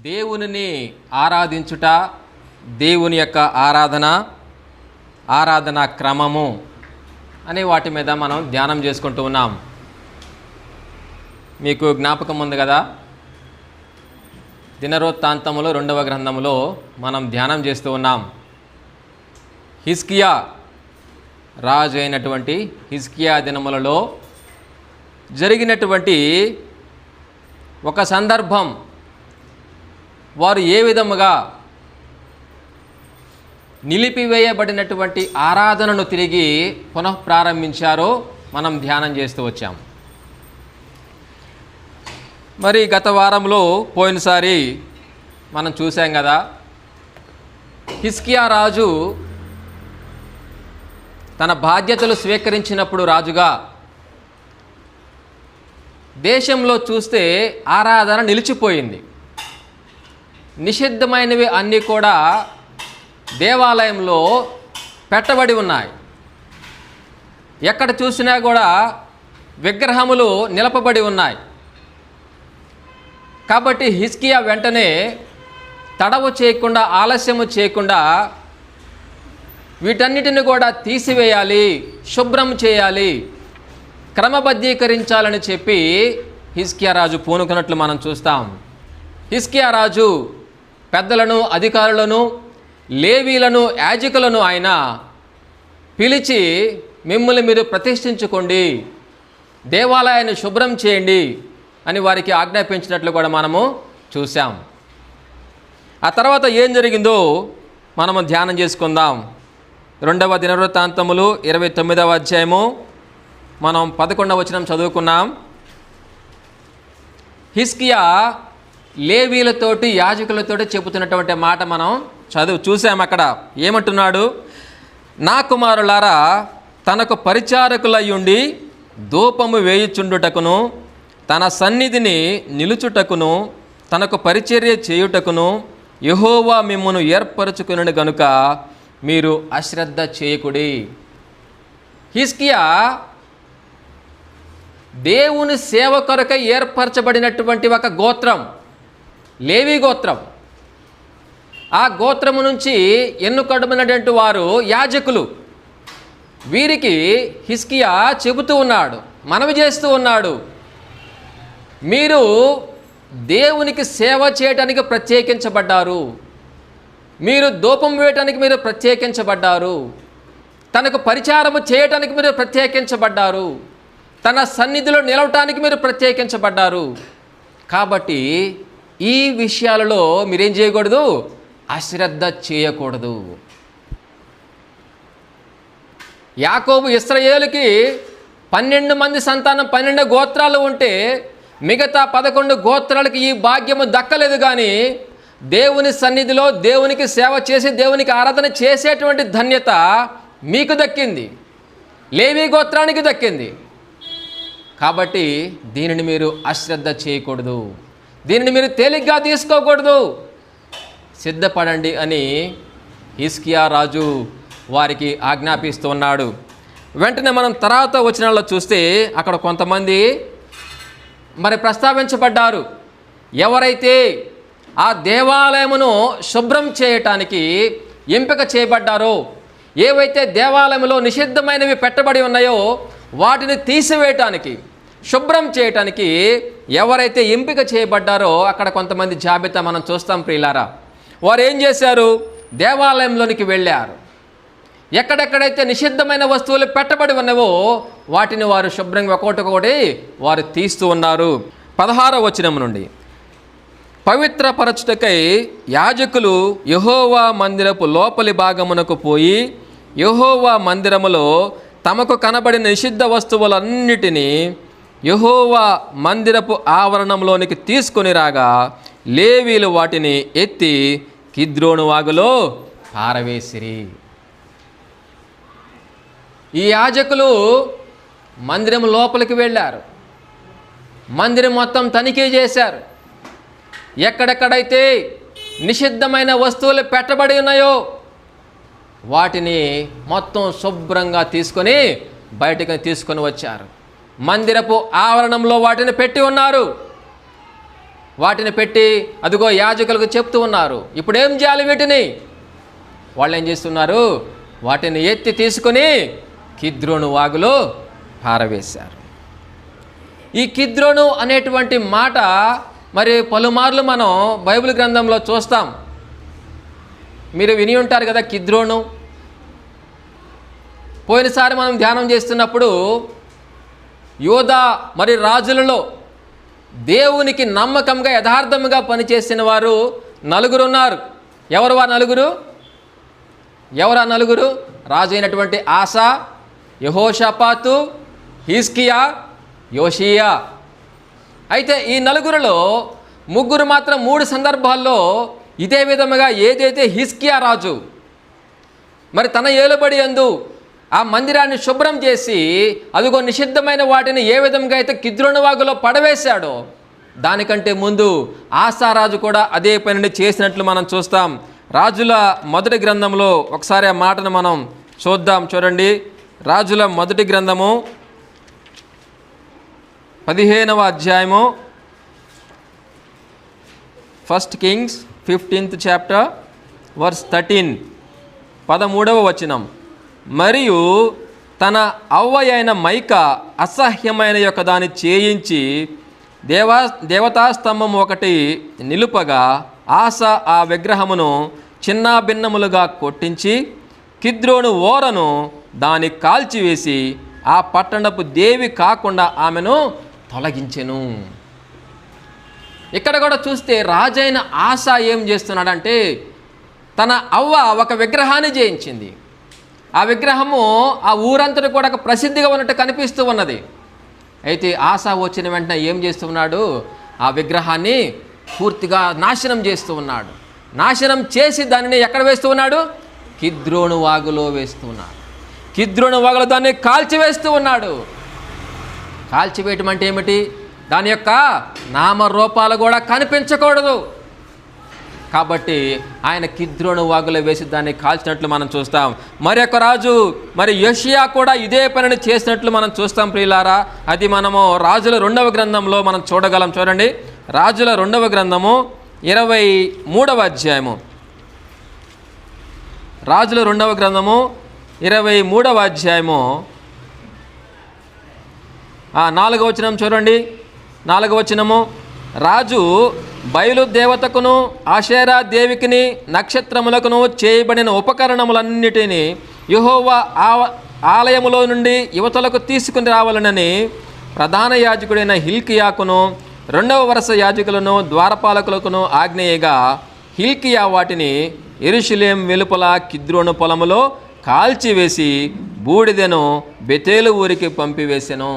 దేవునిని ఆరాధించుట, దేవుని యొక్క ఆరాధన క్రమము అనే వాటి మీద మనం ధ్యానం చేసుకుంటూ ఉన్నాం. మీకు జ్ఞాపకం ఉంది కదా, దినవృత్తాంతములు 2వ గ్రంథములో మనం ధ్యానం చేస్తూ ఉన్నాం. హిజ్కియా రాజు అయినటువంటి హిజ్కియా దినములలో జరిగినటువంటి ఒక సందర్భం, వారు ఏ విధముగా నిలిపివేయబడినటువంటి ఆరాధనను తిరిగి పునఃప్రారంభించారో మనం ధ్యానం చేస్తూ వచ్చాం. మరి గత వారంలో పోయినసారి మనం చూసాం కదా, హిజ్కియా రాజు తన బాధ్యతలు స్వీకరించినప్పుడు రాజుగా దేశంలో చూస్తే ఆరాధన నిలిచిపోయింది. నిషిద్ధమైనవి అన్నీ కూడా దేవాలయంలో పెట్టబడి ఉన్నాయి. ఎక్కడ చూసినా కూడా విగ్రహములు నిలపబడి ఉన్నాయి. కాబట్టి హిజ్కియా వెంటనే తడవు చేయకుండా, ఆలస్యము చేయకుండా వీటన్నిటిని కూడా తీసివేయాలి, శుభ్రం చేయాలి, క్రమబద్ధీకరించాలని చెప్పి హిజ్కియా రాజు పూనుకున్నట్లు మనం చూస్తాం. హిజ్కియా రాజు పెద్దలను, అధికారులను, లేవీలను, యాజకులను ఆయన పిలిచి, మిమ్మల్ని మీరు ప్రతిష్ఠించుకోండి, దేవాలయాన్ని శుభ్రం చేయండి అని వారికి ఆజ్ఞాపించినట్లు కూడా మనము చూసాం. ఆ తర్వాత ఏం జరిగిందో మనము ధ్యానం చేసుకుందాం. 2వ దినవృత్తాంతములు 29వ అధ్యాయము మనం 11వ వచనం చదువుకున్నాం. హిజ్కియా లేవీలతోటి, యాజకులతోటి చెబుతున్నటువంటి మాట మనం చూసాం. అక్కడ ఏమంటున్నాడు? నా కుమారులారా, తనకు పరిచారకులయ్యుండి ధూపము వేయుచుండుటకును, తన సన్నిధిని నిలుచుటకును, తనకు పరిచర్య చేయుటకును యెహోవా మిమ్మును ఏర్పరచుకుని గనుక మీరు అశ్రద్ధ చేయకుడి. హిజ్కియా దేవుని సేవ కొరకై ఏర్పరచబడినటువంటి ఒక గోత్రం, లేవీ గోత్రం. ఆ గోత్రము నుంచి ఎన్నుకబడినటువంటి వారు యాజకులు. వీరికి హిజ్కియా చెబుతూ ఉన్నాడు, మనవి చేస్తూ ఉన్నాడు, మీరు దేవునికి సేవ చేయడానికి ప్రత్యేకించబడ్డారు, మీరు ధూపం వేయటానికి మీరు ప్రత్యేకించబడ్డారు, తనకు పరిచారము చేయటానికి మీరు ప్రత్యేకించబడ్డారు, తన సన్నిధిలో నిలవటానికి మీరు ప్రత్యేకించబడ్డారు. కాబట్టి ఈ విషయాలలో మీరేం చేయకూడదు? అశ్రద్ధ చేయకూడదు. యాకోబు ఇశ్రాయేలుకి 12 మంది సంతానం, 12 గోత్రాలు ఉంటే మిగతా 11 గోత్రాలకి ఈ భాగ్యము దక్కలేదు. కానీ దేవుని సన్నిధిలో దేవునికి సేవ చేసి దేవునికి ఆరాధన చేసేటువంటి ధన్యత మీకు దక్కింది, లేవీ గోత్రానికి దక్కింది. కాబట్టి దీనిని మీరు అశ్రద్ధ చేయకూడదు, దీనిని మీరు తేలిగ్గా తీసుకోకూడదు, సిద్ధపడండి అని హిజ్కియా రాజు వారికి ఆజ్ఞాపిస్తూ ఉన్నాడు. వెంటనే మనం తర్వాత వచనాల్లో చూస్తే అక్కడ కొంతమంది మరి ప్రస్తావించబడ్డారు. ఎవరైతే ఆ దేవాలయమును శుభ్రం చేయటానికి ఎంపిక చేయబడ్డారో, ఏవైతే దేవాలయంలో నిషిద్ధమైనవి పెట్టబడి ఉన్నాయో వాటిని తీసివేయటానికి, శుభ్రం చేయటానికి ఎవరైతే ఎంపిక చేయబడ్డారో అక్కడ కొంతమంది జాబితా మనం చూస్తాం. ప్రియులారా, వారు ఏం చేశారు? దేవాలయంలోనికి వెళ్ళారు. ఎక్కడెక్కడైతే నిషిద్ధమైన వస్తువులు పెట్టబడి ఉన్నావో వాటిని వారు శుభ్రంగా ఒక్కొక్కటి వారు తీస్తూ ఉన్నారు. 16వ వచనం నుండి, పవిత్రపరచుటకై యాజకులు యెహోవా మందిరపు లోపలి భాగమునకు పోయి యెహోవా మందిరములో తమకు కనబడిన నిషిద్ధ వస్తువులన్నిటినీ యెహోవా మందిరపు ఆవరణంలోనికి తీసుకొని రాగా లేవీలు వాటిని ఎత్తి కిద్రోను వాగులో పారవేసిరి. ఈ యాజకులు మందిరం లోపలికి వెళ్ళారు, మందిరం మొత్తం తనిఖీ చేశారు. ఎక్కడెక్కడైతే నిషిద్ధమైన వస్తువులు పెట్టబడి ఉన్నాయో వాటిని మొత్తం శుభ్రంగా తీసుకొని బయటకు తీసుకొని వచ్చారు. మందిరపు ఆవరణంలో వాటిని పెట్టి ఉన్నారు. వాటిని పెట్టి అదిగో యాజకులకు చెప్తూ ఉన్నారు. ఇప్పుడు ఏం చేయాలి వీటిని? వాళ్ళు ఏం చేస్తున్నారు? వాటిని ఎత్తి తీసుకొని కిద్రోను వాగులో పారవేశారు. ఈ కిద్రోను అనేటువంటి మాట మరి పలుమార్లు మనం బైబిల్ గ్రంథంలో చూస్తాం. మీరు విని ఉంటారు కదా కిద్రోను. పోయినసారి మనం ధ్యానం చేస్తున్నప్పుడు యోధా మరి రాజులలో దేవునికి నమ్మకంగా యథార్థంగా పనిచేసిన వారు 4 ఉన్నారు. ఎవరు ఆ 4? ఎవరు ఆ 4? రాజు అయినటువంటి ఆసా, యెహోషాపాతు, హిజ్కియా, యోషియా. అయితే ఈ 4లో 3 మాత్రం 3 సందర్భాల్లో ఇదే విధముగా ఏదైతే హిజ్కియా రాజు మరి తన ఏలుబడి యందు ఆ మందిరాన్ని శుభ్రం చేసి అదిగో నిషిద్ధమైన వాటిని ఏ విధంగా అయితే కిద్రోను వాగులో పడవేశాడో దానికంటే ముందు ఆసారాజు కూడా అదే పనిని చేసినట్లు మనం చూస్తాం. రాజుల మొదటి గ్రంథంలో ఒకసారి ఆ మాటను మనం చూద్దాం. చూడండి, రాజుల మొదటి గ్రంథము 15వ అధ్యాయము, 1 Kings 15th chapter verse 13, 13వ వచనం. మరియు తన అవ్వ అయిన మైక అసహ్యమైన యొక్క దాన్ని చేయించి దేవతాస్తంభం ఒకటి నిలుపగా ఆస ఆ విగ్రహమును చిన్నాభిన్నములుగా కొట్టించి కిద్రోను ఓరను దాన్ని కాల్చివేసి ఆ పట్టణపు దేవి కాకుండా ఆమెను తొలగించెను. ఇక్కడ కూడా చూస్తే రాజైన ఆస ఏం చేస్తున్నాడంటే తన అవ్వ ఒక విగ్రహాన్ని చేయించింది. ఆ విగ్రహము ఆ ఊరంతటి కూడా ఒక ప్రసిద్ధిగా ఉన్నట్టు కనిపిస్తూ ఉన్నది. అయితే ఆసా వచ్చిన వెంటనే ఏం చేస్తూ ఉన్నాడు? ఆ విగ్రహాన్ని పూర్తిగా నాశనం చేస్తూ ఉన్నాడు. నాశనం చేసి దానిని ఎక్కడ వేస్తూ ఉన్నాడు? కిద్రోను వాగులో వేస్తూ ఉన్నాడు. కిద్రోను వాగులో దాన్ని కాల్చివేస్తూ ఉన్నాడు. కాల్చివేయటం అంటే ఏమిటి? దాని యొక్క నామరూపాలు కూడా కనిపించకూడదు. కాబట్టి ఆయన కిద్రోను వాగులో వేసి దాన్ని కాల్చినట్లు మనం చూస్తాం. మరి యొక్క రాజు మరి యోషియా కూడా ఇదే పనిని చేసినట్లు మనం చూస్తాం ప్రియులారా. అది మనము రాజుల 2వ గ్రంథంలో మనం చూడగలం. చూడండి, రాజుల 2వ గ్రంథము 23వ అధ్యాయము. రాజుల 2వ గ్రంథము 23వ అధ్యాయము 4వ వచనం చూడండి. 4వ వచనము, రాజు బయలు దేవతకును ఆషేరా దేవికిని నక్షత్రములకును చేయబడిన ఉపకరణములన్నిటినీ యెహోవా ఆలయములో నుండి యువతలకు తీసుకుని రావాలనని ప్రధాన యాజకుడైన హిల్కియాకును 2వ వరుస యాజకులను ద్వారపాలకులకును ఆజ్ఞేయగా హిల్కియా వాటిని యెరూషలేము వెలుపల కిద్రోను పొలములో కాల్చివేసి బూడిదెను బెతేలు ఊరికి పంపివేసెను.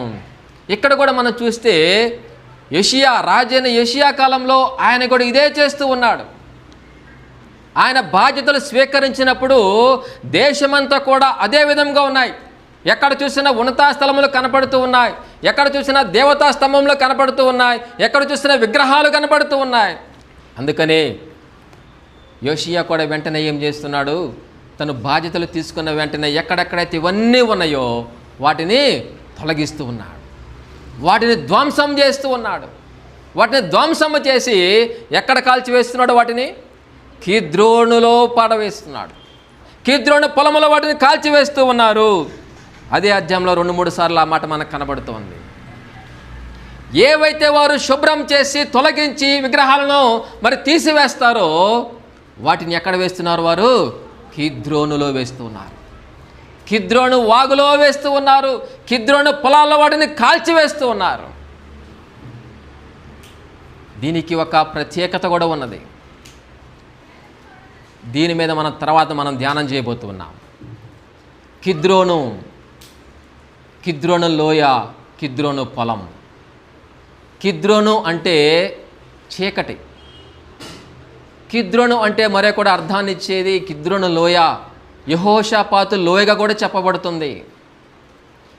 ఇక్కడ కూడా మనం చూస్తే యోషియా రాజైన యోషియా కాలంలో ఆయన కూడా ఇదే చేస్తూ ఉన్నాడు. ఆయన బాధ్యతలు స్వీకరించినప్పుడు దేశమంతా కూడా అదే విధంగా ఉన్నాయి. ఎక్కడ చూసినా ఉన్నత స్థలములు కనపడుతూ ఉన్నాయి, ఎక్కడ చూసినా దేవతా స్తంభంలో కనపడుతూ ఉన్నాయి, ఎక్కడ చూసినా విగ్రహాలు కనపడుతూ ఉన్నాయి. అందుకని యోషియా కూడా వెంటనే ఏం చేస్తున్నాడు? తను బాధ్యతలు తీసుకున్న వెంటనే ఎక్కడెక్కడైతే ఇవన్నీ ఉన్నాయో వాటిని తొలగిస్తూ ఉన్నాడు, వాటిని ధ్వంసం చేస్తూ ఉన్నాడు. వాటిని ధ్వంసం చేసి ఎక్కడ కాల్చివేస్తున్నాడు? వాటిని కిద్రోనులో పడవేస్తున్నాడు. కిద్రోను పొలంలో వాటిని కాల్చివేస్తూ ఉన్నారు. అదే అధ్యాయంలో 2-3 సార్లు ఆ మాట మనకు కనబడుతోంది. ఏవైతే వారు శుభ్రం చేసి తొలగించి విగ్రహాలను మరి తీసివేస్తారో వాటిని ఎక్కడ వేస్తున్నారు? వారు కిద్రోనులో వేస్తూ ఉన్నారు, కిద్రోను వాగులో వేస్తూ ఉన్నారు, కిద్రోను పొలాల్లో వాటిని కాల్చివేస్తూ ఉన్నారు. దీనికి ఒక ప్రత్యేకత కూడా ఉన్నది. దీని మీద మనం తర్వాత ధ్యానం చేయబోతున్నాం. కిద్రోను లోయ, కిద్రోను పొలం. కిద్రోను అంటే చీకటి, కిద్రోను అంటే మరో కూడా అర్థాన్ని ఇచ్చేది కిద్రోను లోయ, యెహోషాపాతు లోయగా కూడా చెప్పబడుతుంది.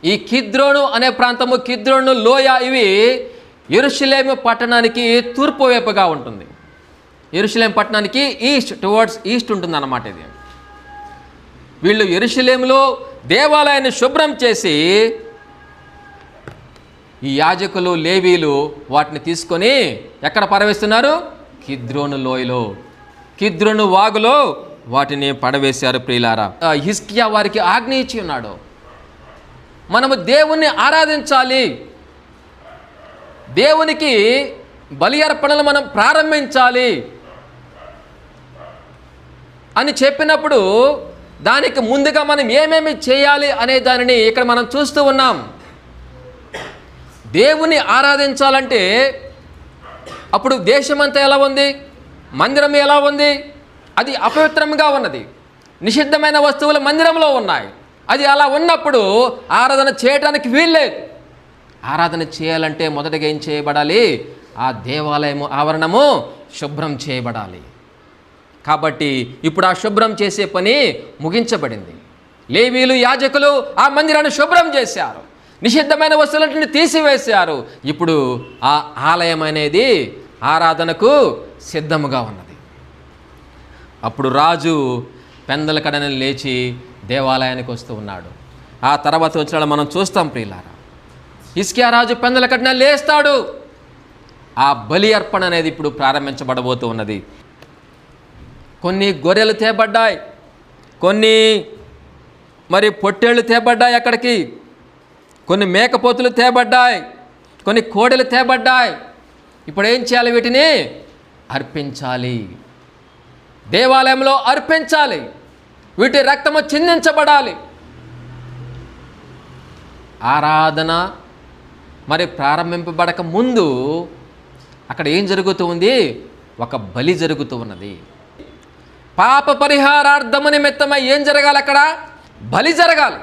ఈ కిద్రోను అనే ప్రాంతము, కిద్రోను లోయ, ఇవి యెరూషలేము పట్టణానికి తూర్పు వైపుగా ఉంటుంది. యెరూషలేము పట్టణానికి టువర్డ్స్ ఈస్ట్ ఉంటుంది అన్నమాట. ఇది వీళ్ళు యెరూషలేములో దేవాలయాన్ని శుభ్రం చేసి ఈ యాజకులు లేవీలు వాటిని తీసుకొని ఎక్కడ పడవేస్తున్నారు? కిద్రోను లోయలో, కిద్రోను వాగులో వాటిని పడవేశారు. ప్రియులారా, హిజ్కియా వారికి ఆజ్ఞ ఇచ్చి ఉన్నాడు, మనము దేవుణ్ణి ఆరాధించాలి, దేవునికి బలి అర్పణలు మనం ప్రారంభించాలి అని చెప్పినప్పుడు దానికి ముందుగా మనం ఏమేమి చేయాలి అనే దానిని ఇక్కడ మనం చూస్తూ ఉన్నాం. దేవుని ఆరాధించాలంటే అప్పుడు దేశమంతా ఎలా ఉంది? మందిరం ఎలా ఉంది? అది అపవిత్రంగా ఉన్నది, నిషిద్ధమైన వస్తువులు మందిరంలో ఉన్నాయి. అది అలా ఉన్నప్పుడు ఆరాధన చేయడానికి వీల్లేదు. ఆరాధన చేయాలంటే మొదటగా ఏం చేయబడాలి? ఆ దేవాలయము ఆవరణము శుభ్రం చేయబడాలి. కాబట్టి ఇప్పుడు ఆ శుభ్రం చేసే పని ముగించబడింది. లేవీలు యాజకులు ఆ మందిరాన్ని శుభ్రం చేశారు, నిషిద్ధమైన వస్తువులన్నింటినీ తీసివేశారు. ఇప్పుడు ఆ ఆలయం అనేది ఆరాధనకు సిద్ధముగా ఉన్నది. అప్పుడు రాజు పెందల కడని లేచి దేవాలయానికి వస్తూ ఉన్నాడు. ఆ తర్వాత వచ్చిన మనం చూస్తాం ప్రియులారా, హిజ్కియా రాజు పెందల కడన లేస్తాడు. ఆ బలి అర్పణ అనేది ఇప్పుడు ప్రారంభించబడబోతూ ఉన్నది. కొన్ని గొర్రెలు తేబడ్డాయి, కొన్ని మరి పొట్టేళ్ళు తేబడ్డాయి, అక్కడికి కొన్ని మేకపోతులు తేబడ్డాయి, కొన్ని కోడెలు తేబడ్డాయి. ఇప్పుడు ఏం చేయాలి? వీటిని అర్పించాలి, దేవాలయంలో అర్పించాలి, వీటి రక్తము చిందించబడాలి. ఆరాధన మరి ప్రారంభింపబడక ముందు అక్కడ ఏం జరుగుతూ ఉంది? ఒక బలి జరుగుతూ ఉన్నది. పాప పరిహారార్థము నిమిత్తమై ఏం జరగాలి? అక్కడ బలి జరగాలి.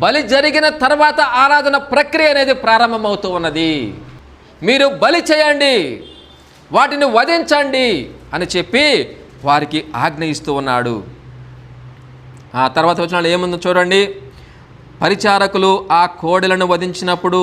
బలి జరిగిన తర్వాత ఆరాధన ప్రక్రియ అనేది ప్రారంభమవుతూ ఉన్నది. మీరు బలి చేయండి, వాటిని వధించండి అని చెప్పి వారికి ఆజ్ఞ ఇస్తూ ఉన్నాడు. ఆ తర్వాత వచ్చిన ఏముందో చూడండి. పరిచారకులు ఆ కోడెలను వధించినప్పుడు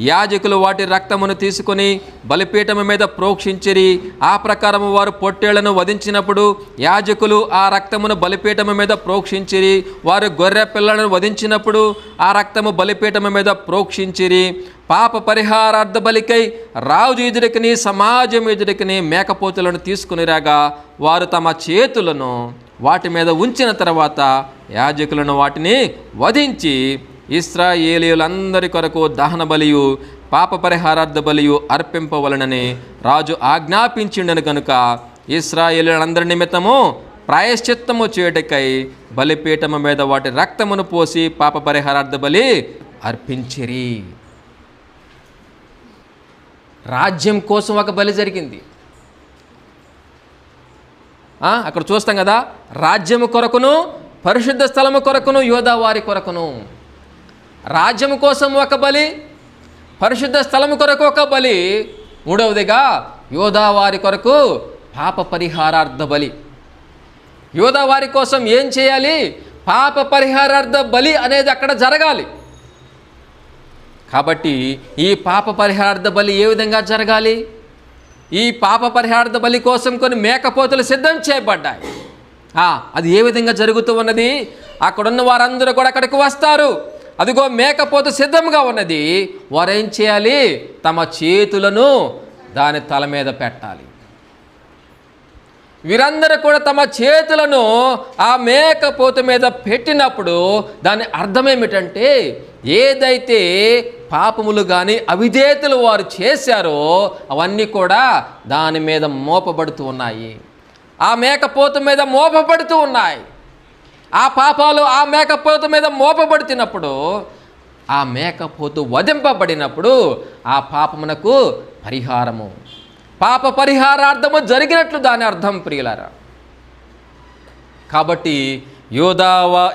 యాజకులు వాటి రక్తమును తీసుకొని బలిపీఠము మీద ప్రోక్షించిరి. ఆ ప్రకారము వారు పొట్టేళ్లను వధించినప్పుడు యాజకులు ఆ రక్తమును బలిపీఠము మీద ప్రోక్షించిరి. వారు గొర్రె పిల్లలను వధించినప్పుడు ఆ రక్తము బలిపీఠము మీద ప్రోక్షించిరి. పాప పరిహారార్థ బలికై రాజు ఎదురికిని సమాజం ఎదురికిని మేకపోతులను తీసుకుని రాగా వారు తమ చేతులను వాటి మీద ఉంచిన తర్వాత యాజకులను వాటిని వధించి ఇశ్రాయేలీయులందరి కొరకు దహన బలియు పాప పరిహారార్థ బలియు అర్పింపవలనని రాజు ఆజ్ఞాపించిండను కనుక ఇశ్రాయేలీయులందరి నిమిత్తము ప్రాయశ్చిత్తము చేయుటకై బలిపీఠము మీద వాటి రక్తమును పోసి పాప పరిహారార్థ బలి అర్పించిరి. రాజ్యం కోసం ఒక బలి జరిగింది. అక్కడ చూస్తాం కదా, రాజ్యము కొరకును పరిశుద్ధ స్థలము కొరకును యోధావారి కొరకును. రాజ్యము కోసం ఒక బలి, పరిశుద్ధ స్థలము కొరకు ఒక బలి, మూడవదిగా యోధావారి కొరకు పాప పరిహారార్థ బలి. యోధావారి కోసం ఏం చేయాలి? పాప పరిహారార్థ బలి అనేది అక్కడ జరగాలి. కాబట్టి ఈ పాప పరిహారార్థ బలి ఏ విధంగా జరగాలి? ఈ పాప పరిహారార్థ బలి కోసం కొన్ని మేకపోతులు సిద్ధం చేయబడ్డాయి. అది ఏ విధంగా జరుగుతూ ఉన్నది? అక్కడున్న వారందరూ కూడా అక్కడికి వస్తారు. అదిగో మేకపోతు సిద్ధంగా ఉన్నది. వారు ఏం చేయాలి? తమ చేతులను దాని తల మీద పెట్టాలి. వీరందరూ కూడా తమ చేతులను ఆ మేకపోతు మీద పెట్టినప్పుడు దాని అర్థం ఏమిటంటే, ఏదైతే పాపములు కానీ అవిధేయతలు వారు చేశారో అవన్నీ కూడా దాని మీద మోపబడుతూ ఉన్నాయి, ఆ మేకపోతు మీద మోపబడుతూ ఉన్నాయి. ఆ పాపాలు ఆ మేకపోతు మీద మోపబడుతున్నప్పుడు, ఆ మేకపోతు వధింపబడినప్పుడు ఆ పాపమునకు పరిహారము, పాప పరిహారార్థము జరిగినట్లు దాని అర్థం ప్రియులారా. కాబట్టి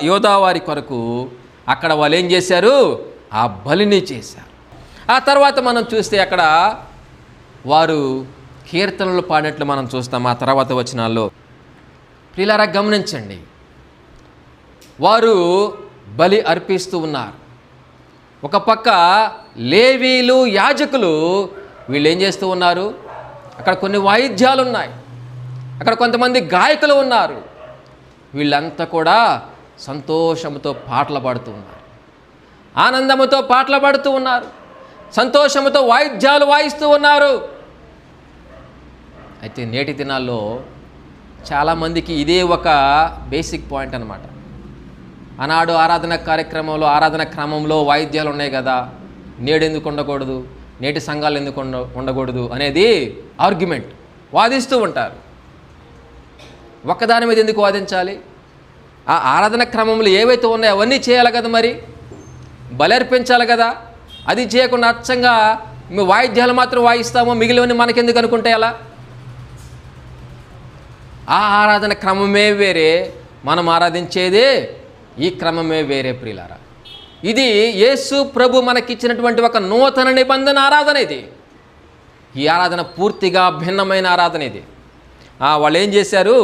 యోధావారి కొరకు అక్కడ వాళ్ళు ఏం చేశారు? ఆ బలిని చేశారు. ఆ తర్వాత మనం చూస్తే అక్కడ వారు కీర్తనలు పాడినట్లు మనం చూస్తాం. ఆ తర్వాత వచనాల్లో ప్రియులారా గమనించండి, వారు బలి అర్పిస్తూ ఉన్నారు. ఒక పక్క లేవీలు యాజకులు వీళ్ళు ఏం చేస్తూ ఉన్నారు? అక్కడ కొన్ని వాయిద్యాలు ఉన్నాయి, అక్కడ కొంతమంది గాయకులు ఉన్నారు. వీళ్ళంతా కూడా సంతోషంతో పాటలు పాడుతూ ఉన్నారు, ఆనందముతో పాటలు పాడుతూ ఉన్నారు. సంతోషంతో వాయిద్యాలు వాయిస్తూ ఉన్నారు. అయితే నేటి దినాల్లో చాలామందికి ఇదే ఒక బేసిక్ పాయింట్ అన్నమాట. ఆనాడు ఆరాధన కార్యక్రమంలో, ఆరాధన క్రమంలో వాయిద్యాలు ఉన్నాయి కదా, నేడు ఎందుకు ఉండకూడదు, నేటి సంఘాలు ఎందుకు ఉండకూడదు అనేది ఆర్గ్యుమెంట్, వాదిస్తూ ఉంటారు. ఒక్కదాని మీద ఎందుకు వాదించాలి? ఆ ఆరాధన క్రమంలో ఏవైతే ఉన్నాయో అవన్నీ చేయాలి కదా, మరి బలర్పించాలి కదా. అది చేయకుండా అచ్చంగా మేము వాయిద్యాలు మాత్రం వాయిస్తామో మిగిలినవన్నీ మనకెందుకు అనుకుంటే ఎలా? ఆ ఆరాధన క్రమమే వేరే, మనం ఆరాధించేదే ఈ క్రమమే వేరే ప్రియులారా. ఇది యేసు ప్రభు మనకిచ్చినటువంటి ఒక నూతన నిబంధన ఆరాధన. ఇది ఈ ఆరాధన పూర్తిగా భిన్నమైన ఆరాధన. ఇది వాళ్ళు ఏం చేశారు?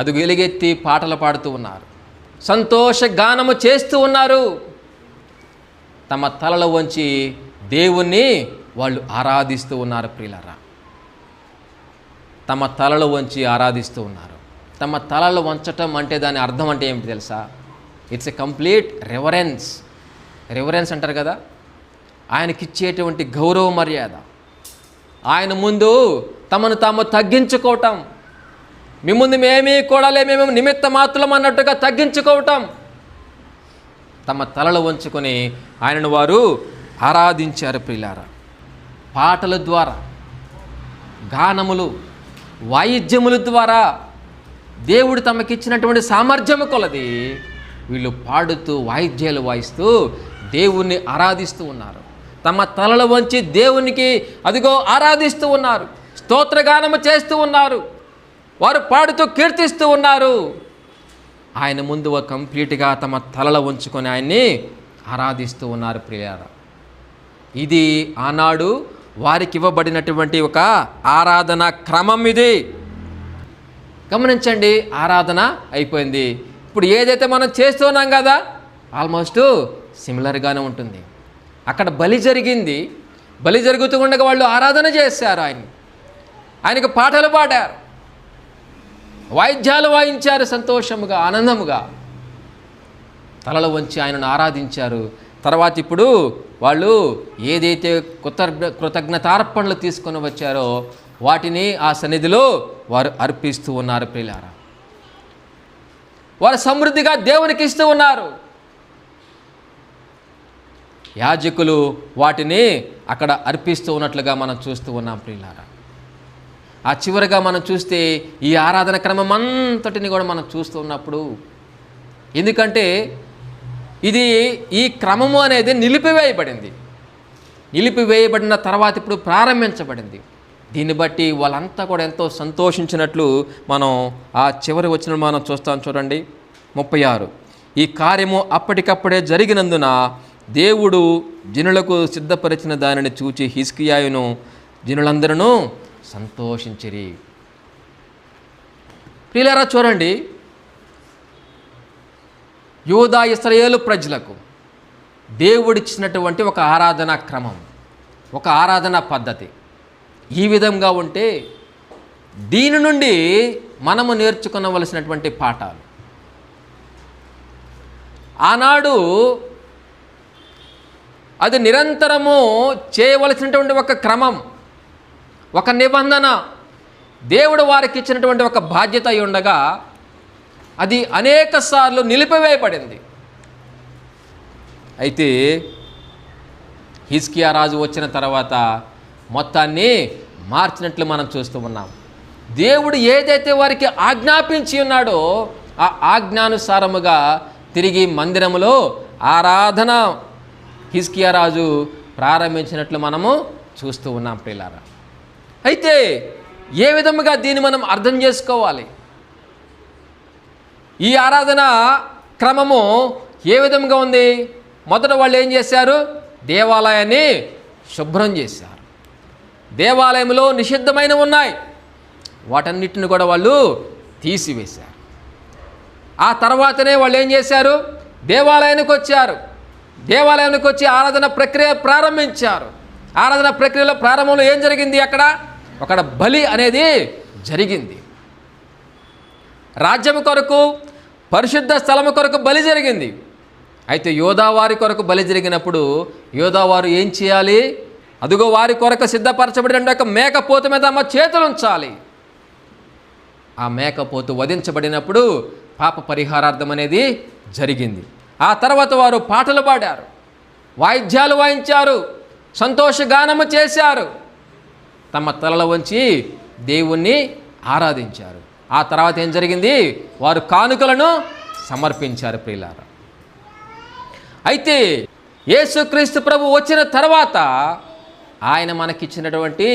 అది వెలుగెత్తి పాటలు పాడుతూ ఉన్నారు, సంతోష గానము చేస్తూ ఉన్నారు. తమ తలలో వంచి దేవుణ్ణి వాళ్ళు ఆరాధిస్తూ ఉన్నారు ప్రియులారా. తమ తలలో వంచి ఆరాధిస్తూ ఉన్నారు. తమ తలలో వంచటం అంటే దాని అర్థం అంటే ఏమిటి తెలుసా? It's a complete reverence. Reverence అంటారు కదా, ఆయనకిచ్చేటువంటి గౌరవ మర్యాద, ఆయన ముందు తమను తాము తగ్గించుకోవటం. మీ ముందు మేమీ కూడా మేము నిమిత్త మాత్రం అన్నట్టుగా తగ్గించుకోవటం. తమ తలలు వంచుకొని ఆయనను వారు ఆరాధించారు ప్రియులారా. పాటల ద్వారా, గానములు, వాయిద్యముల ద్వారా దేవుడు తమకిచ్చినటువంటి సామర్థ్యము కొలది వీళ్ళు పాడుతూ వాయిద్యాలు వాయిస్తూ దేవుణ్ణి ఆరాధిస్తూ ఉన్నారు. తమ తలలు వంచి దేవునికి అదిగో ఆరాధిస్తూ ఉన్నారు, స్తోత్రగానము చేస్తూ ఉన్నారు, వారు పాడుతూ కీర్తిస్తూ ఉన్నారు. ఆయన ముందు కంప్లీట్గా తమ తలలు వంచుకొని ఆయన్ని ఆరాధిస్తూ ఉన్నారు ప్రియులారా. ఇది ఆనాడు వారికి ఇవ్వబడినటువంటి ఒక ఆరాధన క్రమం. ఇది గమనించండి. ఆరాధన అయిపోయింది. ఇప్పుడు ఏదైతే మనం చేస్తున్నాం కదా, ఆల్మోస్ట్ సిమిలర్గానే ఉంటుంది. అక్కడ బలి జరిగింది. బలి జరుగుతూ ఉండగా వాళ్ళు ఆరాధన చేశారు, ఆయనకు పాటలు పాడారు, వాయిద్యాలు వాయించారు, సంతోషముగా ఆనందముగా తలలు వంచి ఆయనను ఆరాధించారు. తర్వాత ఇప్పుడు వాళ్ళు ఏదైతే కృతజ్ఞతార్పణలు తీసుకొని వచ్చారో వాటిని ఆ సన్నిధిలో వారు అర్పిస్తూ ఉన్నారు ప్రియులారా. వారు సమృద్ధిగా దేవునికి ఇస్తూ ఉన్నారు. యాజకులు వాటిని అక్కడ అర్పిస్తూ ఉన్నట్లుగా మనం చూస్తూ ఉన్నాం ప్రియులారా. ఆ చివరిగా మనం చూస్తే ఈ ఆరాధన క్రమం అంతటిని కూడా మనం చూస్తూ ఉన్నప్పుడు, ఎందుకంటే ఇది ఈ క్రమము అనేది నిలిపివేయబడింది. నిలిపివేయబడిన తర్వాత ఇప్పుడు ప్రారంభించబడింది. దీన్ని బట్టి వాళ్ళంతా కూడా ఎంతో సంతోషించినట్లు మనం ఆ చివరి వచనం మనం చూస్తాం. చూడండి 36. ఈ కార్యము అప్పటికప్పుడే జరిగినందున దేవుడు జనులకు సిద్ధపరిచిన దానిని చూచి హిజ్కియాయును జనులందరూ సంతోషించిరి. ప్రియులారా చూడండి, యూదా ఇశ్రాయేలు ప్రజలకు దేవుడిచ్చినటువంటి ఒక ఆరాధనా క్రమం, ఒక ఆరాధనా పద్ధతి ఈ విధంగా ఉంటే దీని నుండి మనము నేర్చుకోవలసినటువంటి పాఠాలు, ఆనాడు అది నిరంతరము చేయవలసినటువంటి ఒక క్రమం, ఒక నిబంధన, దేవుడు వారికి ఇచ్చినటువంటి ఒక బాధ్యత అయి ఉండగా అది అనేక సార్లు నిలిపివేయబడింది. అయితే హిజ్కియా రాజు వచ్చిన తర్వాత మొత్తాన్ని మార్చినట్లు మనం చూస్తూ ఉన్నాం. దేవుడు ఏదైతే వారికి ఆజ్ఞాపించి ఉన్నాడో ఆ ఆజ్ఞానుసారముగా తిరిగి మందిరములో ఆరాధన హిజ్కియా రాజు ప్రారంభించినట్లు మనము చూస్తూ ఉన్నాం ప్రియులారా. అయితే ఏ విధముగా దీన్ని మనం అర్థం చేసుకోవాలి? ఈ ఆరాధన క్రమము ఏ విధంగా ఉంది? మొదట వాళ్ళు ఏం చేశారు? దేవాలయాన్ని శుభ్రం చేశారు. దేవాలయంలో నిషిద్ధమైనవి ఉన్నాయి, వాటన్నిటిని కూడా వాళ్ళు తీసివేశారు. ఆ తర్వాతనే వాళ్ళు ఏం చేశారు? దేవాలయానికి వచ్చారు. దేవాలయానికి వచ్చి ఆరాధన ప్రక్రియ ప్రారంభించారు. ఆరాధన ప్రక్రియలో ప్రారంభంలో ఏం జరిగింది? అక్కడ బలి అనేది జరిగింది. రాజ్యం కొరకు, పరిశుద్ధ స్థలము కొరకు బలి జరిగింది. అయితే యోధా వారి కొరకు బలి జరిగినప్పుడు యోధా వారు ఏం చేయాలి? అదుగో వారి కొరకు సిద్ధపరచబడిన ఒక మేకపోతు మీద తమ చేతులు ఉంచాలి. ఆ మేకపోతు వధించబడినప్పుడు పాప పరిహారార్థం అనేది జరిగింది. ఆ తర్వాత వారు పాటలు పాడారు, వాయిద్యాలు వాయించారు, సంతోషగానము చేశారు, తమ తలల వంచి దేవుణ్ణి ఆరాధించారు. ఆ తర్వాత ఏం జరిగింది? వారు కానుకలను సమర్పించారు ప్రియులారా. అయితే యేసుక్రీస్తు ప్రభు వచ్చిన తర్వాత ఆయన మనకిచ్చినటువంటి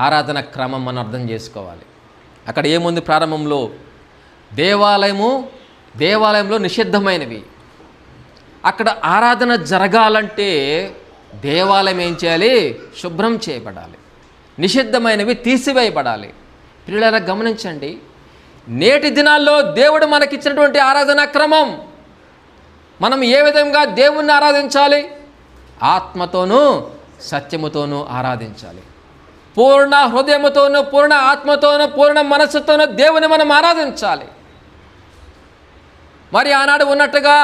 ఆరాధన క్రమం మనం అర్థం చేసుకోవాలి. అక్కడ ఏముంది? ప్రారంభంలో దేవాలయంలో నిషిద్ధమైనవి. అక్కడ ఆరాధన జరగాలంటే దేవాలయం ఏం చేయాలి? శుభ్రం చేయబడాలి, నిషిద్ధమైనవి తీసివేయబడాలి. పిల్లల గమనించండి, నేటి దినాల్లో దేవుడు మనకిచ్చినటువంటి ఆరాధన క్రమం, మనం ఏ విధంగా దేవుణ్ణి ఆరాధించాలి? ఆత్మతోనూ సత్యముతోనూ ఆరాధించాలి. పూర్ణ హృదయముతోనూ, పూర్ణ ఆత్మతోనూ, పూర్ణ మనస్సుతోనూ దేవుని మనం ఆరాధించాలి. మరి ఆనాడు ఉన్నట్టుగా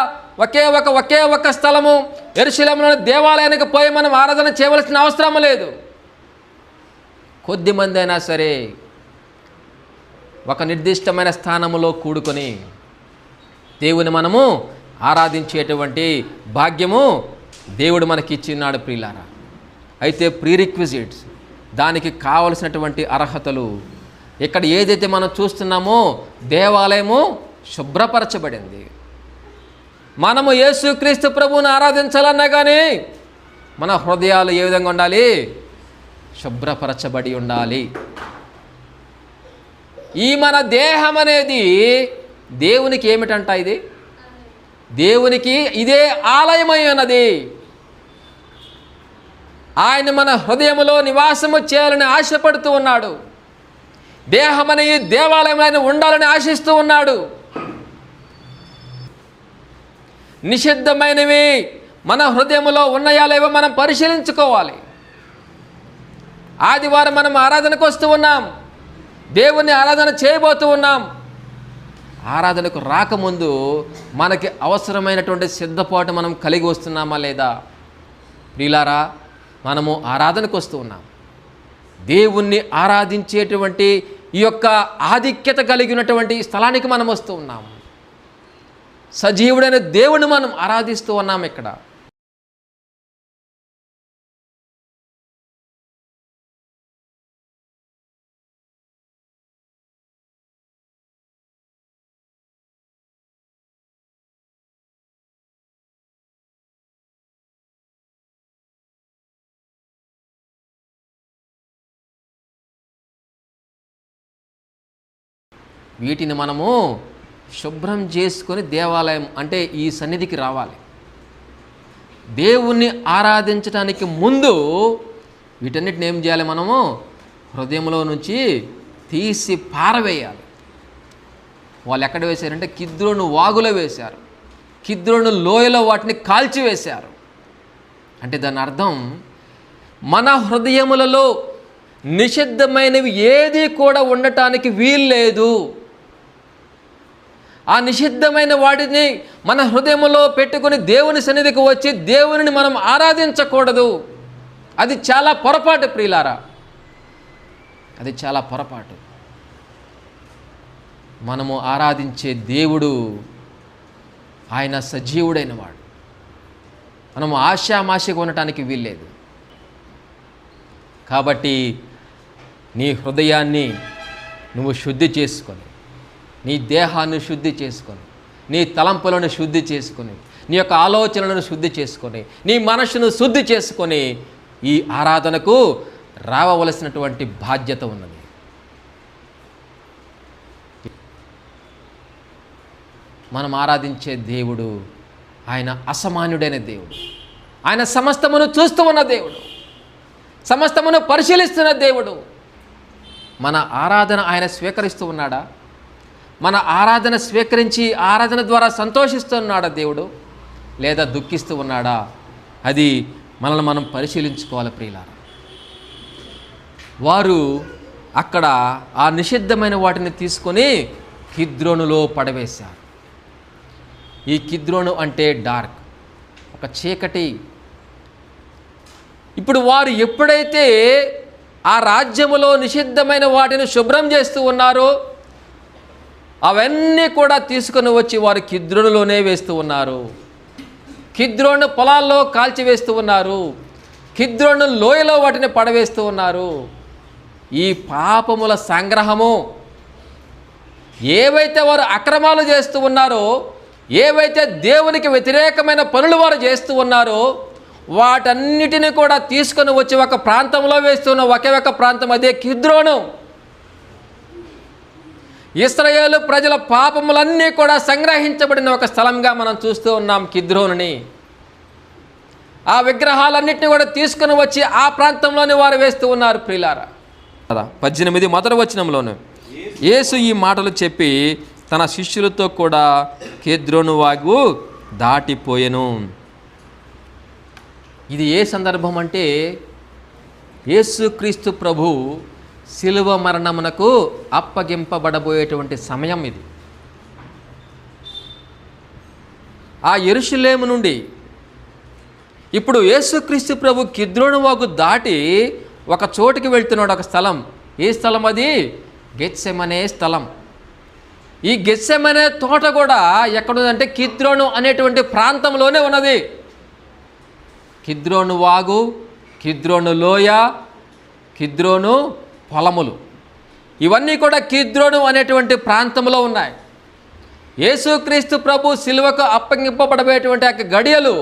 ఒకే ఒక స్థలము యెరూషలేములోని దేవాలయానికి పోయి మనం ఆరాధన చేయవలసిన అవసరం లేదు. కొద్దిమంది అయినా సరే ఒక నిర్దిష్టమైన స్థానములో కూడుకొని దేవుని మనము ఆరాధించేటువంటి భాగ్యము దేవుడు మనకి ఇచ్చినాడు ప్రియులారా. అయితే ప్రీరిక్విజిట్స్, దానికి కావలసినటువంటి అర్హతలు, ఇక్కడ ఏదైతే మనం చూస్తున్నామో దేవాలయము శుభ్రపరచబడింది. మనము యేసుక్రీస్తు ప్రభువుని ఆరాధించాలన్నా కానీ మన హృదయాలు ఏ విధంగా ఉండాలి? శుభ్రపరచబడి ఉండాలి. ఈ మన దేహం అనేది దేవునికి ఏమిటంట? ఇది దేవునికి ఇదే ఆలయమై ఉన్నది. ఆయన మన హృదయములో నివాసము చేయాలని ఆశపడుతూ ఉన్నాడు. దేహం అనే ఈ దేవాలయంలో ఆయన ఉండాలని ఆశిస్తూ ఉన్నాడు. నిషిద్ధమైనవి మన హృదయములో ఉన్నాయా లేవో మనం పరిశీలించుకోవాలి. ఆదివారం మనం ఆరాధనకు వస్తూ ఉన్నాం, దేవుణ్ణి ఆరాధన చేయబోతూ ఉన్నాం. ఆరాధనకు రాకముందు మనకి అవసరమైనటువంటి సిద్ధపాటు మనం కలిగి వస్తున్నామా లేదా? ప్రియులారా, మనము ఆరాధనకు వస్తూ ఉన్నాం. దేవుణ్ణి ఆరాధించేటువంటి ఈ యొక్క ఆధిక్యత కలిగినటువంటి స్థలానికి మనం వస్తూ ఉన్నాం. సజీవుడైన దేవుని మనం ఆరాధిస్తూ ఉన్నాం. ఇక్కడ వీటిని మనము శుభ్రం చేసుకొని దేవాలయం అంటే ఈ సన్నిధికి రావాలి. దేవుణ్ణి ఆరాధించడానికి ముందు వీటన్నిటిని ఏం చేయాలి? మనము హృదయంలో నుంచి తీసి పారవేయాలి. వాళ్ళు ఎక్కడ వేశారంటే కిద్రోను వాగులో వేశారు, కిద్రోను లోయలో వాటిని కాల్చివేశారు. అంటే దాని అర్థం మన హృదయములలో నిషిద్ధమైనవి ఏది కూడా ఉండటానికి వీల్లేదు. ఆ నిషిద్ధమైన వాటిని మన హృదయంలో పెట్టుకుని దేవుని సన్నిధికి వచ్చి దేవునిని మనం ఆరాధించకూడదు. అది చాలా పొరపాటు ప్రియులారా, అది చాలా పొరపాటు. మనము ఆరాధించే దేవుడు ఆయన సజీవుడైన వాడు. మనము ఆశామాషగా ఉండటానికి వీల్లేదు. కాబట్టి నీ హృదయాన్ని నువ్వు శుద్ధి చేసుకొని, నీ దేహాన్ని శుద్ధి చేసుకొని, నీ తలంపులను శుద్ధి చేసుకొని, నీ యొక్క ఆలోచనలను శుద్ధి చేసుకొని, నీ మనసును శుద్ధి చేసుకొని ఈ ఆరాధనకు రావవలసినటువంటి బాధ్యత ఉన్నది. మనం ఆరాధించే దేవుడు ఆయన అసమాన్యుడైన దేవుడు. ఆయన సమస్తమును చూస్తూ ఉన్న దేవుడు, సమస్తమును పరిశీలిస్తున్న దేవుడు. మన ఆరాధన ఆయన స్వీకరిస్తూ ఉన్నాడా? మన ఆరాధన స్వీకరించి ఆరాధన ద్వారా సంతోషిస్తున్నాడా దేవుడు, లేదా దుఃఖిస్తూ ఉన్నాడా? అది మనల్ని మనం పరిశీలించుకోవాలి ప్రియులారా. వారు అక్కడ ఆ నిషిద్ధమైన వాటిని తీసుకొని కిద్రోనులో పడవేశారు. ఈ కిద్రోను అంటే డార్క్, ఒక చీకటి. ఇప్పుడు వారు ఎప్పుడైతే ఆ రాజ్యములో నిషిద్ధమైన వాటిని శుభ్రం చేస్తూ ఉన్నారో అవన్నీ కూడా తీసుకొని వచ్చి వారు కిద్రోనులోనే వేస్తూ ఉన్నారు. కిద్రోను పొలాల్లో కాల్చివేస్తూ ఉన్నారు. కిద్రోను లోయలో వాటిని పడవేస్తూ ఉన్నారు. ఈ పాపముల సంగ్రహము, ఏవైతే వారు అక్రమాలు చేస్తూ ఉన్నారో, ఏవైతే దేవునికి వ్యతిరేకమైన పనులు వారు చేస్తూ ఉన్నారో వాటన్నిటిని కూడా తీసుకొని వచ్చి ఒక ప్రాంతంలో వేస్తున్న ఒకే ఒక ప్రాంతం, అదే కిద్రోను. ఇశ్రాయేలు ప్రజల పాపములన్నీ కూడా సంగ్రహించబడిన ఒక స్థలంగా మనం చూస్తూ ఉన్నాం కిద్రోనుని. ఆ విగ్రహాలన్నింటినీ కూడా తీసుకుని వచ్చి ఆ ప్రాంతంలోనే వారు వేస్తూ ఉన్నారు. ప్రియులారా, 18 మొదటి వచనంలోనే యేసు ఈ మాటలు చెప్పి తన శిష్యులతో కూడా కిద్రోను వాగు దాటిపోయెను. ఇది ఏ సందర్భం అంటే యేసుక్రీస్తు ప్రభు శిలువ మరణమునకు అప్పగింపబడబోయేటువంటి సమయం ఇది. ఆ యెరూషలేము నుండి ఇప్పుడు యేసుక్రీస్తు ప్రభు కిద్రోను వాగు దాటి ఒక చోటికి వెళ్తున్నాడు, ఒక స్థలం. ఏ స్థలం అది? గెత్సెమనే స్థలం. ఈ గెత్సెమనే తోట కూడా ఎక్కడుందంటే కిద్రోను అనేటువంటి ప్రాంతంలోనే ఉన్నది. కిద్రోను వాగు, కిద్రోను లోయ, కిద్రోను పొలములు, ఇవన్నీ కూడా కిద్రోను అనేటువంటి ప్రాంతంలో ఉన్నాయి. యేసుక్రీస్తు ప్రభు శిలువకు అప్పగింపబడబోయేటువంటి ఆ గడియలు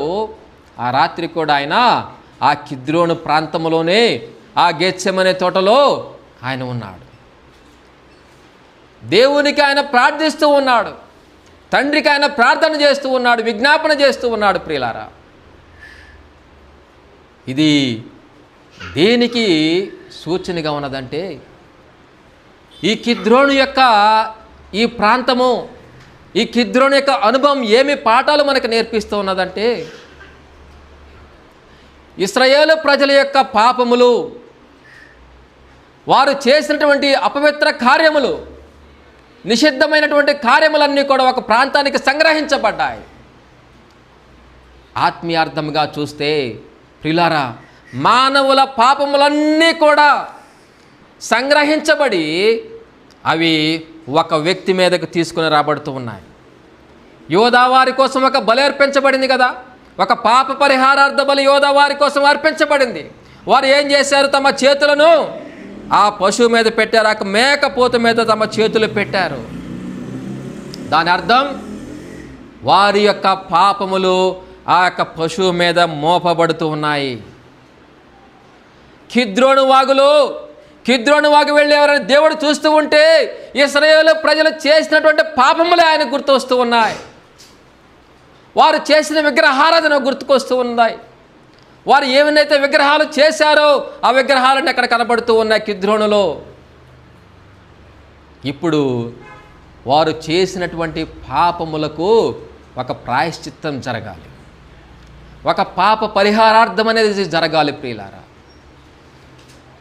ఆ రాత్రి కూడా ఆయన ఆ కిద్రోను ప్రాంతంలోనే, ఆ గెత్సెమనే తోటలో ఆయన ఉన్నాడు. దేవునికి ఆయన ప్రార్థిస్తూ ఉన్నాడు, తండ్రికి ఆయన ప్రార్థన చేస్తూ ఉన్నాడు, విజ్ఞాపన చేస్తూ ఉన్నాడు. ప్రియులారా, ఇది దేనికి సూచనగా ఉన్నదంటే ఈ కిద్రోను యొక్క ఈ ప్రాంతము, ఈ కిద్రోను యొక్క అనుభవం ఏమి పాఠాలు మనకు నేర్పిస్తూ ఉన్నదంటే ఇశ్రాయేలు ప్రజల యొక్క పాపములు, వారు చేసినటువంటి అపవిత్ర కార్యములు, నిషిద్ధమైనటువంటి కార్యములన్నీ కూడా ఒక ప్రాంతానికి సంగ్రహించబడ్డాయి. ఆత్మీయార్థంగా చూస్తే ప్రియులారా, మానవుల పాపములన్నీ కూడా సంగ్రహించబడి అవి ఒక వ్యక్తి మీదకు తీసుకుని రాబడుతూ ఉన్నాయి. యోధా వారి కోసం ఒక బలి అర్పించబడింది కదా, ఒక పాప పరిహారార్థ బలి యోధా వారి కోసం అర్పించబడింది. వారు ఏం చేశారు? తమ చేతులను ఆ పశువు మీద పెట్టారు, ఆ మేకపోతు మీద తమ చేతులు పెట్టారు. దాని అర్థం వారి యొక్క పాపములు ఆ యొక్క పశువు మీద మోపబడుతూ ఉన్నాయి. కిద్రోను వాగు వెళ్ళి ఎవరైనా దేవుడు చూస్తూ ఉంటే ఇశ్రాయేలు ప్రజలు చేసినటువంటి పాపములే ఆయన గుర్తొస్తూ ఉన్నాయి. వారు చేసిన విగ్రహారాధన గుర్తుకొస్తూ ఉన్నాయి. వారు ఏమైతే విగ్రహాలు చేశారో ఆ విగ్రహాలన్నీ అక్కడ కనబడుతూ ఉన్నాయి కిద్రోనులో. ఇప్పుడు వారు చేసినటువంటి పాపములకు ఒక ప్రాయశ్చిత్తం జరగాలి, ఒక పాప పరిహారార్థం అనేది జరగాలి. ప్రియులారా,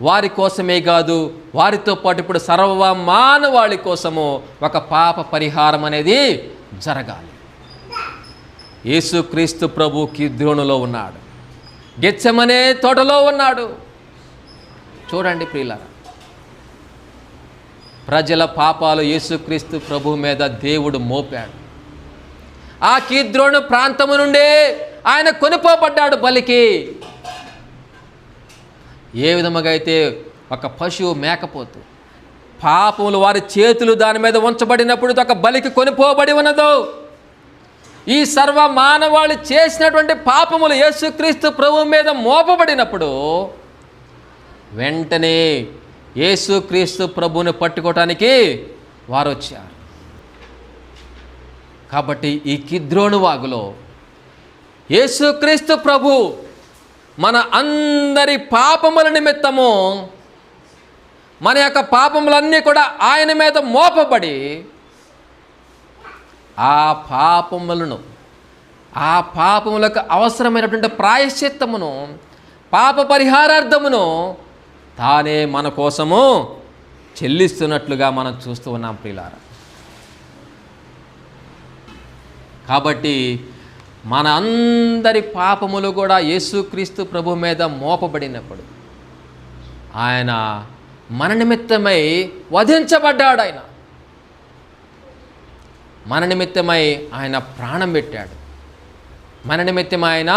వారి కోసమే కాదు, వారితో పాటు ఇప్పుడు సర్వమానవాళి కోసము ఒక పాప పరిహారం అనేది జరగాలి. యేసుక్రీస్తు ప్రభు కిద్రోనులో ఉన్నాడు, గెత్సెమనే తోటలో ఉన్నాడు. చూడండి ప్రియులారా, ప్రజల పాపాలు యేసుక్రీస్తు ప్రభు మీద దేవుడు మోపాడు. ఆ కిద్రోను ప్రాంతము నుండే ఆయన కొనిపోబడ్డాడు బలికి. ఏ విధముగా అయితే ఒక పశువు మేకపోతు పాపములు వారి చేతులు దాని మీద ఉంచబడినప్పుడు ఒక బలికి కొనిపోబడి ఉన్నదో, ఈ సర్వ మానవాళి చేసినటువంటి పాపములు యేసుక్రీస్తు ప్రభు మీద మోపబడినప్పుడు వెంటనే యేసుక్రీస్తు ప్రభువుని పట్టుకోవటానికి వారు వచ్చారు. కాబట్టి ఈ కిద్రోను వాగులో యేసుక్రీస్తు ప్రభు మన అందరి పాపముల నిమిత్తము, మన యొక్క పాపములన్నీ కూడా ఆయన మీద మోపబడి ఆ పాపములకు అవసరమైనటువంటి ప్రాయశ్చిత్తమును, పాప పరిహారార్థమును తానే మన కోసము చెల్లిస్తున్నట్లుగా మనం చూస్తూ ఉన్నాం ప్రియులారా. కాబట్టి మన అందరి పాపములు కూడా యేసుక్రీస్తు ప్రభు మీద మోపబడినప్పుడు ఆయన మన నిమిత్తమై వధించబడ్డాడు. మన నిమిత్తమై ఆయన ప్రాణం పెట్టాడు. మన నిమిత్తం ఆయన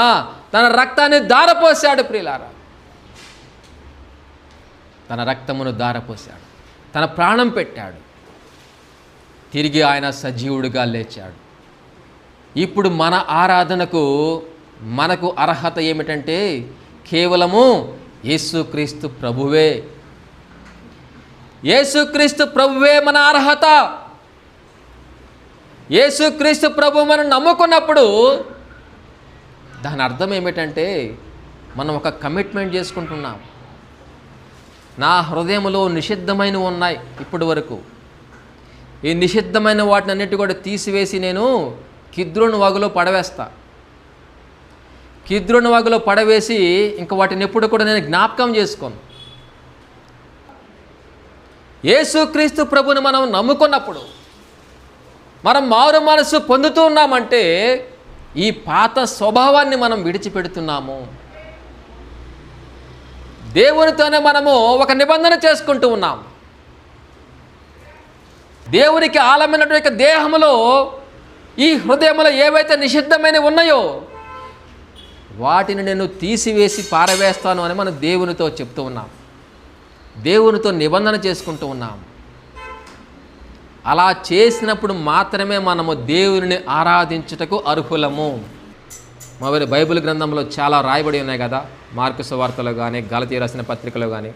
తన రక్తాన్ని ధారపోశాడు. ప్రియులారా, తన రక్తమును ధారపోశాడు, తన ప్రాణం పెట్టాడు. తిరిగి ఆయన సజీవుడిగా లేచాడు. ఇప్పుడు మన ఆరాధనకు మనకు అర్హత ఏమిటంటే కేవలము యేసుక్రీస్తు ప్రభువే. యేసుక్రీస్తు ప్రభువే మన అర్హత. యేసుక్రీస్తు ప్రభు మనం నమ్ముకున్నప్పుడు దాని అర్థం ఏమిటంటే మనం ఒక కమిట్మెంట్ చేసుకుంటున్నాం. నా హృదయంలో నిషిద్ధమైనవి ఉన్నాయి ఇప్పటి వరకు. ఈ నిషిద్ధమైన వాటిని అన్నిటి కూడా తీసివేసి నేను కిద్రోను వాగులో పడవేస్తా. కిద్రోను వాగులో పడవేసి ఇంక వాటిని ఎప్పుడు కూడా నేను జ్ఞాపకం చేసుకోను. యేసుక్రీస్తు ప్రభుని మనం నమ్ముకున్నప్పుడు, మనం మారు మనసు పొందుతూ ఉన్నామంటే ఈ పాత స్వభావాన్ని మనం విడిచిపెడుతున్నాము. దేవునితోనే మనము ఒక నిబంధన చేసుకుంటూ ఉన్నాం. దేవునికి ఆలమైనటువంటి దేహములో ఈ హృదయంలో ఏవైతే నిషిద్ధమైనవి ఉన్నాయో వాటిని నేను తీసివేసి పారవేస్తాను అని మనం దేవునితో చెప్తూ ఉన్నాం. దేవునితో నిబంధన చేసుకుంటూ ఉన్నాం. అలా చేసినప్పుడు మాత్రమే మనము దేవుని ఆరాధించుటకు అర్హులము. మరి బైబిల్ గ్రంథంలో చాలా రాయబడి ఉన్నాయి కదా, మార్కు సువార్తలో కానీ గలతీ రాసిన పత్రికలో కానీ.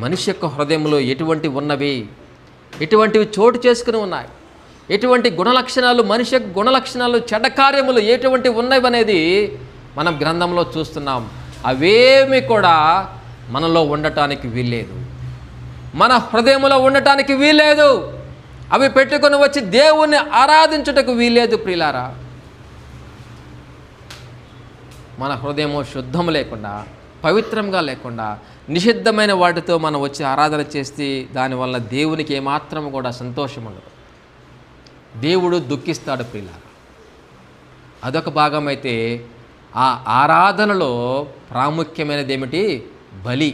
మనిషి యొక్క హృదయంలో ఎటువంటివి చోటు చేసుకుని ఉన్నాయి, ఎటువంటి గుణలక్షణాలు, మనిషి యొక్క గుణలక్షణాలు, చెడ్డ కార్యములు ఎటువంటి ఉన్నవి అనేది మనం గ్రంథంలో చూస్తున్నాం. అవేమి కూడా మనలో ఉండటానికి వీల్లేదు, మన హృదయంలో ఉండటానికి వీల్లేదు. అవి పెట్టుకొని వచ్చి దేవుణ్ణి ఆరాధించుటకు వీల్లేదు. ప్రియులారా, మన హృదయము శుద్ధం లేకుండా, పవిత్రంగా లేకుండా, నిషిద్ధమైన వాటితో మనం వచ్చి ఆరాధన చేస్తే దానివల్ల దేవునికి ఏమాత్రం కూడా సంతోషం ఉండదు. దేవుడు దుఃఖిస్తాడు. ప్రియులారా, అదొక భాగం అయితే ఆ ఆరాధనలో ప్రాముఖ్యమైనది ఏమిటి? బలి.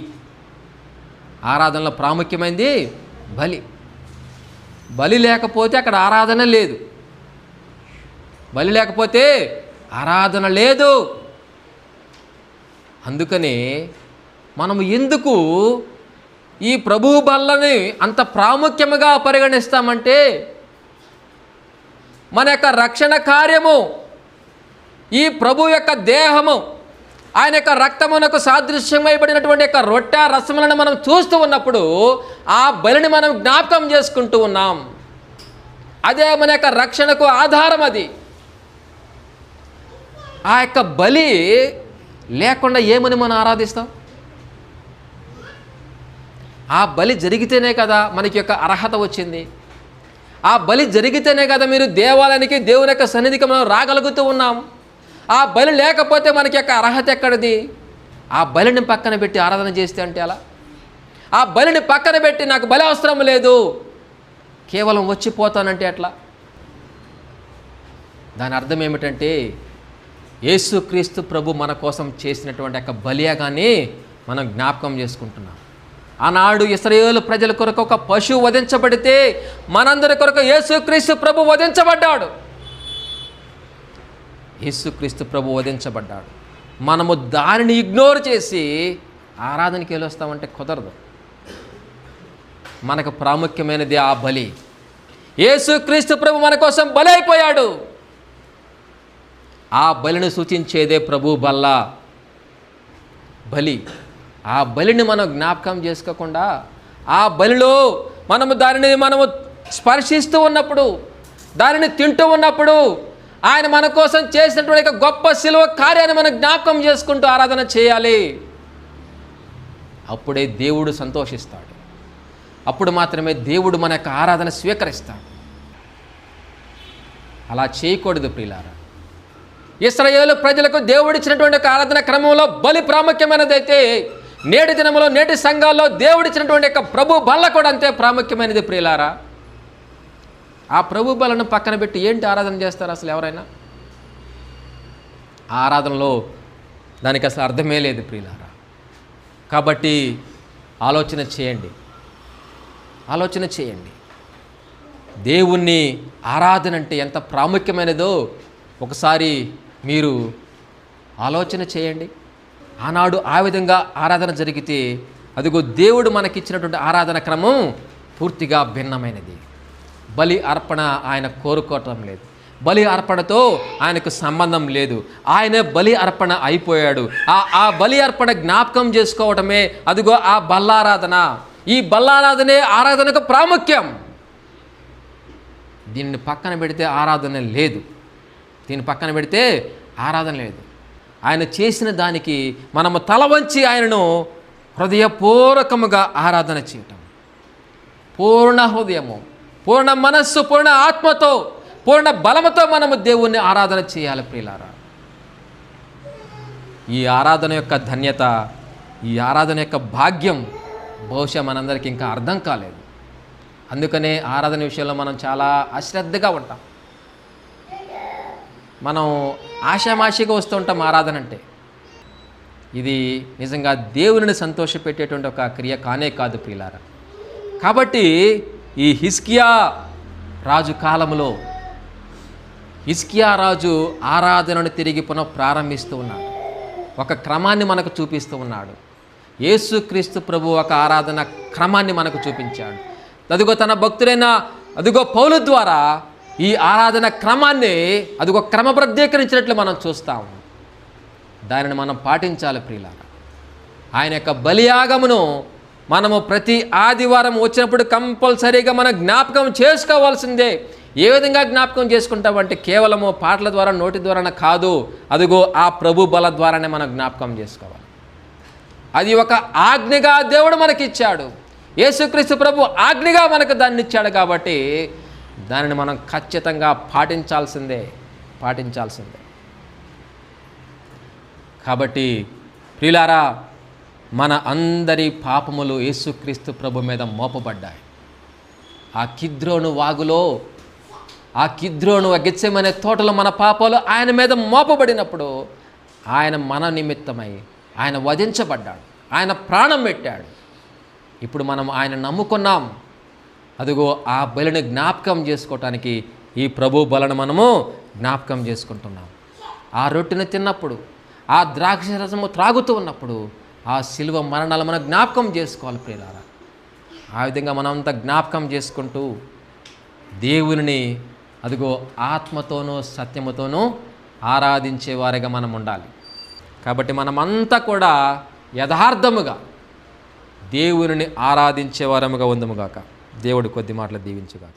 ఆరాధనలో ప్రాముఖ్యమైనది బలి. బలి లేకపోతే అక్కడ ఆరాధన లేదు. బలి లేకపోతే ఆరాధన లేదు. అందుకనే మనము ఎందుకు ఈ ప్రభువు బల్లని అంత ప్రాముఖ్యముగా పరిగణిస్తామంటే మన యొక్క రక్షణ కార్యము, ఈ ప్రభు యొక్క దేహము, ఆయన యొక్క రక్తమునకు సాదృశ్యమైబడినటువంటి యొక్క రొట్టె రసములను మనం చూస్తూ ఉన్నప్పుడు ఆ బలిని మనం జ్ఞాపకం చేసుకుంటూ ఉన్నాం. అదే మన యొక్క రక్షణకు ఆధారం. అది ఆ యొక్క బలి లేకుండా ఏమని మనం ఆరాధిస్తాం? ఆ బలి జరిగితేనే కదా మనకి యొక్క అర్హత వచ్చింది. ఆ బలి జరిగితేనే కదా మీరు దేవాలయానికి, దేవుని యొక్క సన్నిధికి మనం రాగలుగుతూ ఉన్నాం. ఆ బలి లేకపోతే మనకి యొక్క అర్హత ఎక్కడిది? ఆ బలిని పక్కన పెట్టి ఆరాధన చేస్తే అంటే అలా? ఆ బలిని పక్కన పెట్టి నాకు బలి అవసరం లేదు, కేవలం వచ్చిపోతానంటే ఎట్లా? దాని అర్థం ఏమిటంటే యేసుక్రీస్తు ప్రభు మన కోసం చేసినటువంటి యొక్క బలియాగాన్ని మనం జ్ఞాపకం చేసుకుంటున్నాం. ఆనాడు ఇశ్రాయేలు ప్రజల కొరకు ఒక పశువు వధించబడితే మనందరి కొరకు యేసుక్రీస్తు ప్రభు వధించబడ్డాడు. యేసుక్రీస్తు ప్రభు వధించబడ్డాడు. మనము దానిని ఇగ్నోర్ చేసి ఆరాధనకి వెళ్ళొస్తామంటే కుదరదు. మనకు ప్రాముఖ్యమైనది ఆ బలి. యేసుక్రీస్తు ప్రభు మన కోసం బలి అయిపోయాడు. ఆ బలిని సూచించేదే ప్రభు బల్ల, బలి. ఆ బలిని మనం జ్ఞాపకం చేసుకోకుండా ఆ బలిలో దానిని మనము స్పర్శిస్తూ ఉన్నప్పుడు, దానిని తింటూ ఉన్నప్పుడు ఆయన మన కోసం చేసినటువంటి గొప్ప శిలువ కార్యాన్ని మనం జ్ఞాపకం చేసుకుంటూ ఆరాధన చేయాలి. అప్పుడే దేవుడు సంతోషిస్తాడు. అప్పుడు మాత్రమే దేవుడు మన యొక్క ఆరాధన స్వీకరిస్తాడు. అలా చేయకూడదు ప్రియులారా. ఇశ్రాయేలు ప్రజలకు దేవుడిచ్చినటువంటి ఒక ఆరాధన క్రమంలో బలి ప్రాముఖ్యమైనదైతే నేటి దినంలో, నేటి సంఘాల్లో దేవుడిచ్చినటువంటి యొక్క ప్రభు బల్ల కూడా అంతే ప్రాముఖ్యమైనది ప్రియులారా. ఆ ప్రభు బలను పక్కన పెట్టి ఏంటి ఆరాధన చేస్తారు అసలు ఎవరైనా? ఆ ఆరాధనలో దానికి అసలు అర్థమే లేదు ప్రియులారా. కాబట్టి ఆలోచన చేయండి, ఆలోచన చేయండి. దేవుణ్ణి ఆరాధన అంటే ఎంత ప్రాముఖ్యమైనదో ఒకసారి మీరు ఆలోచన చేయండి. ఆనాడు ఆ విధంగా ఆరాధన జరిగితే అదిగో దేవుడు మనకిచ్చినటువంటి ఆరాధన క్రమం పూర్తిగా భిన్నమైనది. బలి అర్పణ ఆయన కోరుకోవటం లేదు, బలి అర్పణతో ఆయనకు సంబంధం లేదు. ఆయనే బలి అర్పణ అయిపోయాడు. ఆ బలి అర్పణ జ్ఞాపకం చేసుకోవటమే అదిగో ఆ బల్లారాధన. ఈ బల్లారాధనే ఆరాధనకు ప్రాముఖ్యం. దీన్ని పక్కన పెడితే ఆరాధన లేదు, దీన్ని పక్కన పెడితే ఆరాధన లేదు. ఆయన చేసిన దానికి మనము తల వంచి ఆయనను హృదయపూర్వకముగా ఆరాధన చేయటం, పూర్ణ హృదయము, పూర్ణ మనస్సు, పూర్ణ ఆత్మతో, పూర్ణ బలముతో మనము దేవుణ్ణి ఆరాధన చేయాలి ప్రియులారా. ఈ ఆరాధన యొక్క ధన్యత, ఈ ఆరాధన యొక్క భాగ్యం బహుశా మనందరికీ ఇంకా అర్థం కాలేదు. అందుకనే ఆరాధన విషయంలో మనం చాలా అశ్రద్ధగా ఉంటాం. మనం ఆషామాషిగా వస్తూ ఉంటాం ఆరాధన అంటే. ఇది నిజంగా దేవుని సంతోషపెట్టేటువంటి ఒక క్రియ కానే కాదు ప్రియులారా. కాబట్టి ఈ హిజ్కియా రాజు కాలంలో హిజ్కియా రాజు ఆరాధనను తిరిగి ప్రారంభిస్తూ ఉన్నాడు. ఒక క్రమాన్ని మనకు చూపిస్తూ ఉన్నాడు. యేసుక్రీస్తు ప్రభు ఒక ఆరాధన క్రమాన్ని మనకు చూపించాడు. అదిగో తన భక్తులైన అదిగో పౌలు ద్వారా ఈ ఆరాధన క్రమాన్ని అదిగో క్రమబద్ధీకరించినట్లు మనం చూస్తాము. దానిని మనం పాటించాలి ప్రియులారా. ఆయన యొక్క బలియాగమును మనము ప్రతి ఆదివారం వచ్చినప్పుడు కంపల్సరీగా మనం జ్ఞాపకం చేసుకోవాల్సిందే. ఏ విధంగా జ్ఞాపకం చేసుకుంటామంటే కేవలము పాటల ద్వారా, నోటి ద్వారా కాదు, అదిగో ఆ ప్రభు బల ద్వారానే మనం జ్ఞాపకం చేసుకోవాలి. అది ఒక ఆజ్ఞగా దేవుడు మనకిచ్చాడు. యేసుక్రీస్తు ప్రభు ఆజ్ఞగా మనకు దాన్ని ఇచ్చాడు. కాబట్టి దానిని మనం ఖచ్చితంగా పాటించాల్సిందే. కాబట్టి ప్రియులారా, మన అందరి పాపములు యేసుక్రీస్తు ప్రభు మీద మోపబడ్డాయి. ఆ కిద్రోను వాగులో, ఆ కిద్రోను గెత్సెమనే తోటలో మన పాపాలు ఆయన మీద మోపబడినప్పుడు ఆయన మన నిమిత్తమై ఆయన వధించబడ్డాడు, ఆయన ప్రాణం పెట్టాడు. ఇప్పుడు మనం ఆయన నమ్ముకున్నాం. అదిగో ఆ బలిని జ్ఞాపకం చేసుకోవటానికి ఈ ప్రభు బలను మనము జ్ఞాపకం చేసుకుంటున్నాం. ఆ రొట్టెను తిన్నప్పుడు, ఆ ద్రాక్ష రసము త్రాగుతూ ఉన్నప్పుడు ఆ శిలువ మరణాలు మనం జ్ఞాపకం చేసుకోవాలి ప్రియులారా. ఆ విధంగా మనంతా జ్ఞాపకం చేసుకుంటూ దేవుని అదిగో ఆత్మతోనూ సత్యముతోనూ ఆరాధించేవారిగా మనం ఉండాలి. కాబట్టి మనమంతా కూడా యథార్థముగా దేవుని ఆరాధించేవారముగా ఉందముగాక. దేవుడు కొద్ది మాటలు దీవించుగాక.